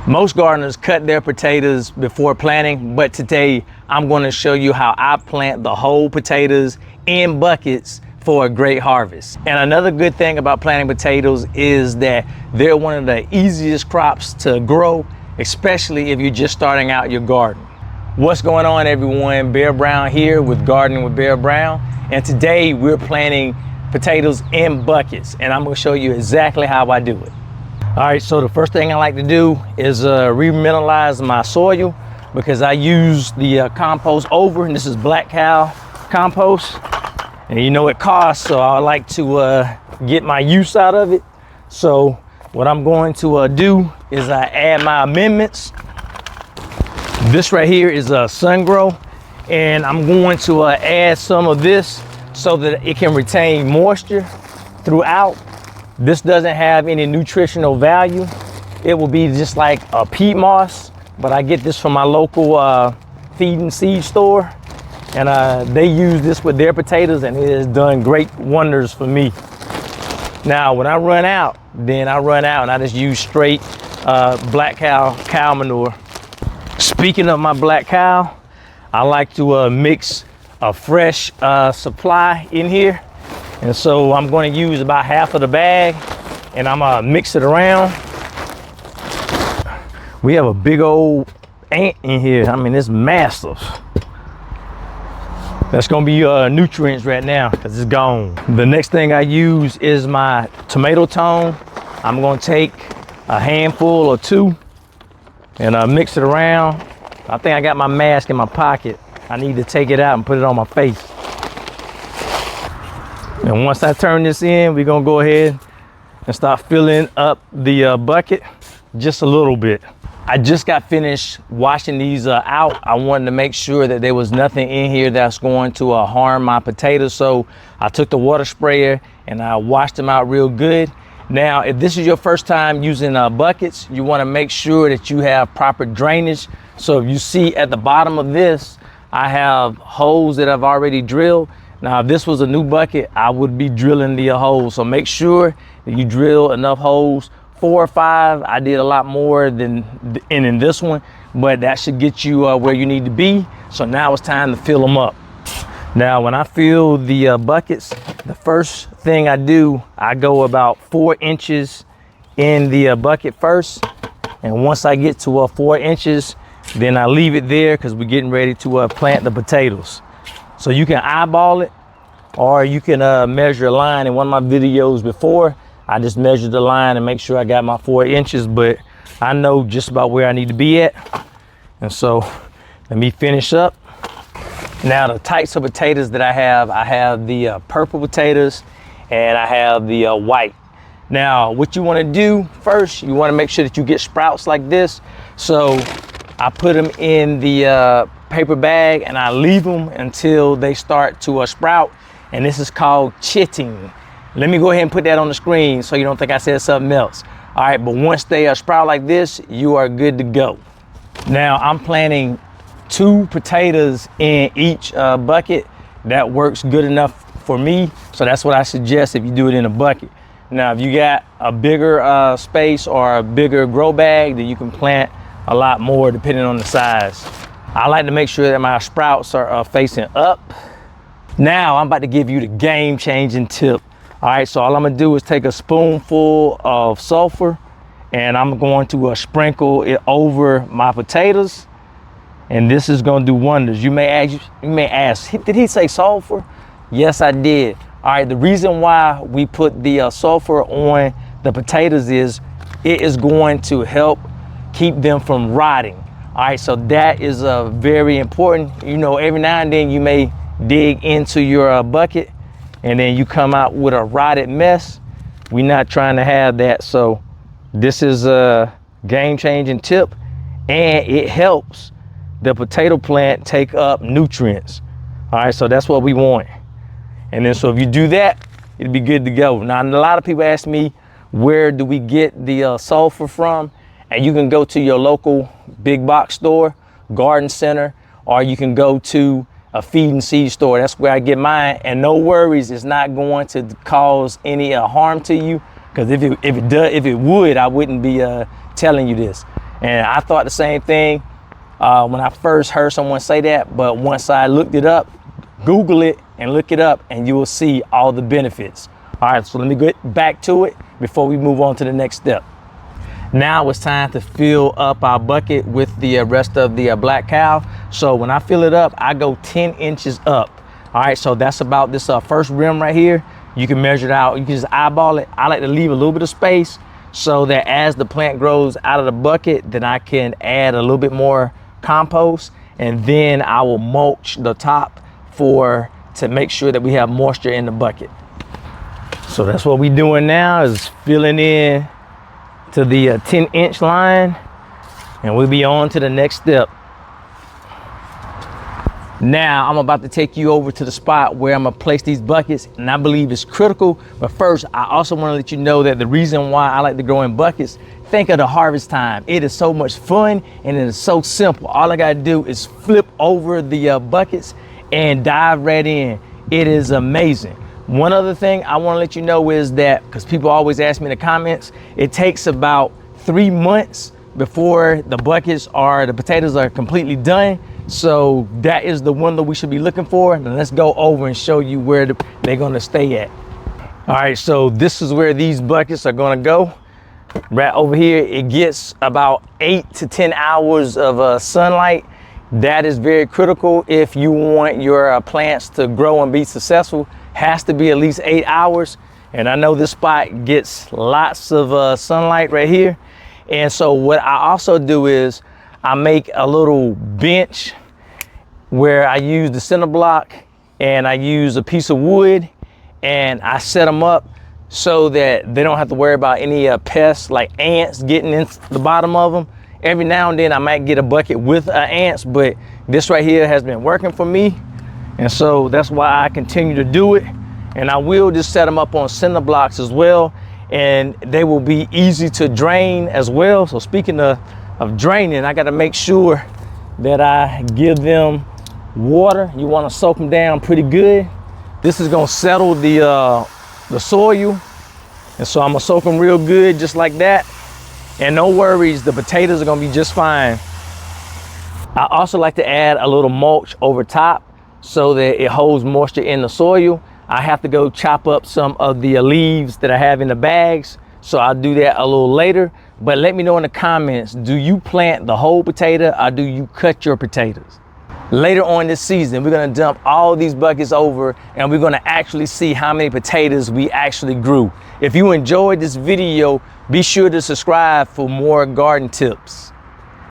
Most gardeners cut their potatoes before planting, but today I'm going to show you how I plant the whole potatoes in buckets for a great harvest. And another good thing about planting potatoes is that they're one of the easiest crops to grow, especially if you're just starting out your garden. What's going on, everyone? Bear Brown here with Gardening with Bear Brown, and today we're planting potatoes in buckets, and I'm going to show you exactly how I do it. All right, so the first thing I like to do is remineralize my soil, because I use the compost over, and this is black cow compost, and you know it costs, so I like to get my use out of it. So what I'm going to do is I add my amendments. This right here is a sun grow, and I'm going to add some of this so that it can retain moisture throughout. This doesn't have any nutritional value. It will be just like a peat moss, but I get this from my local feed and seed store, and they use this with their potatoes, and it has done great wonders for me. Now, when I run out, then I run out and I just use straight black cow manure. Speaking of my black cow, I like to mix a fresh supply in here. And so I'm going to use about half of the bag, and I'm gonna mix it around. We have a big old ant in here. I mean, it's massive. That's gonna be nutrients right now because it's gone. The next thing I use is my tomato tone. I'm gonna take a handful or two and mix it around. I think I got my mask in my pocket. I need to take it out and put it on my face. And once I turn this in, we're gonna go ahead and start filling up the bucket just a little bit. I just got finished washing these out. I wanted to make sure that there was nothing in here that's going to harm my potatoes. So I took the water sprayer and I washed them out real good. Now, if this is your first time using buckets, you wanna make sure that you have proper drainage. So if you see at the bottom of this, I have holes that I've already drilled. Now, if this was a new bucket, I would be drilling the holes. So make sure that you drill enough holes, 4 or 5. I did a lot more than in this one, but that should get you where you need to be. So now it's time to fill them up. Now, when I fill the buckets, the first thing I do, I go about 4 inches in the bucket first. And once I get to 4 inches, then I leave it there because we're getting ready to plant the potatoes. So you can eyeball it, or you can measure a line. In one of my videos before, I just measured the line and make sure I got my 4 inches, but I know just about where I need to be at. And so let me finish up. Now, the types of potatoes that I have the purple potatoes and I have the white. Now, what you wanna do first, you wanna make sure that you get sprouts like this. So I put them in the paper bag and I leave them until they start to sprout, and this is called chitting. Let me go ahead and put that on the screen so you don't think I said something else. All right, but once they sprout like this, you are good to go. Now, I'm planting 2 potatoes in each bucket. That works good enough for me, so that's what I suggest if you do it in a bucket. Now, if you got a bigger space or a bigger grow bag, then you can plant a lot more depending on the size. I like to make sure that my sprouts are facing up. Now I'm about to give you the game-changing tip. All right, so all I'm gonna do is take a spoonful of sulfur and I'm going to sprinkle it over my potatoes, and this is gonna do wonders. You may ask, did he say sulfur? Yes, I did. All right, the reason why we put the sulfur on the potatoes is it is going to help keep them from rotting. All right, so that is very important. You know, every now and then you may dig into your bucket and then you come out with a rotted mess. We're not trying to have that. So this is a game-changing tip, and it helps the potato plant take up nutrients. All right, so that's what we want. And then so if you do that, it'll be good to go. Now, a lot of people ask me, where do we get the sulfur from? And you can go to your local big box store, garden center, or you can go to a feed and seed store. That's where I get mine. And no worries, it's not going to cause any harm to you, because if it would, I wouldn't be telling you this. And I thought the same thing when I first heard someone say that, but once I looked it up, Google it and look it up, and you will see all the benefits. All right, so let me get back to it before we move on to the next step. Now it's time to fill up our bucket with the rest of the black cow. So when I fill it up, I go 10 inches up. All right, so that's about this first rim right here. You can measure it out. You can just eyeball it. I like to leave a little bit of space so that as the plant grows out of the bucket, then I can add a little bit more compost, and then I will mulch the top to make sure that we have moisture in the bucket. So that's what we're doing now, is filling in to the 10-inch line, and we'll be on to the next step. Now I'm about to take you over to the spot where I'm gonna place these buckets, and I believe it's critical. But first, I also want to let you know that the reason why I like to grow in buckets, think of the harvest time. It is so much fun and it is so simple. All I gotta do is flip over the buckets and dive right in. It is amazing. One other thing I want to let you know is that, because people always ask me in the comments, it takes about 3 months before the potatoes are completely done. So that is the window we should be looking for. And let's go over and show you where they're going to stay at. All right, so this is where these buckets are going to go. Right over here, it gets about 8 to 10 hours of sunlight. That is very critical if you want your plants to grow and be successful. Has to be at least 8 hours. And I know this spot gets lots of sunlight right here. And so what I also do is I make a little bench where I use the center block and I use a piece of wood, and I set them up so that they don't have to worry about any pests like ants getting in the bottom of them. Every now and then I might get a bucket with ants, but this right here has been working for me. And so that's why I continue to do it. And I will just set them up on cinder blocks as well. And they will be easy to drain as well. So speaking of draining, I got to make sure that I give them water. You want to soak them down pretty good. This is going to settle the soil. And so I'm going to soak them real good, just like that. And no worries, the potatoes are gonna be just fine. I also like to add a little mulch over top so that it holds moisture in the soil. I have to go chop up some of the leaves that I have in the bags, so I'll do that a little later. But let me know in the comments, do you plant the whole potato or do you cut your potatoes? Later on this season, we're gonna dump all these buckets over and we're gonna actually see how many potatoes we actually grew. If you enjoyed this video, be sure to subscribe for more garden tips.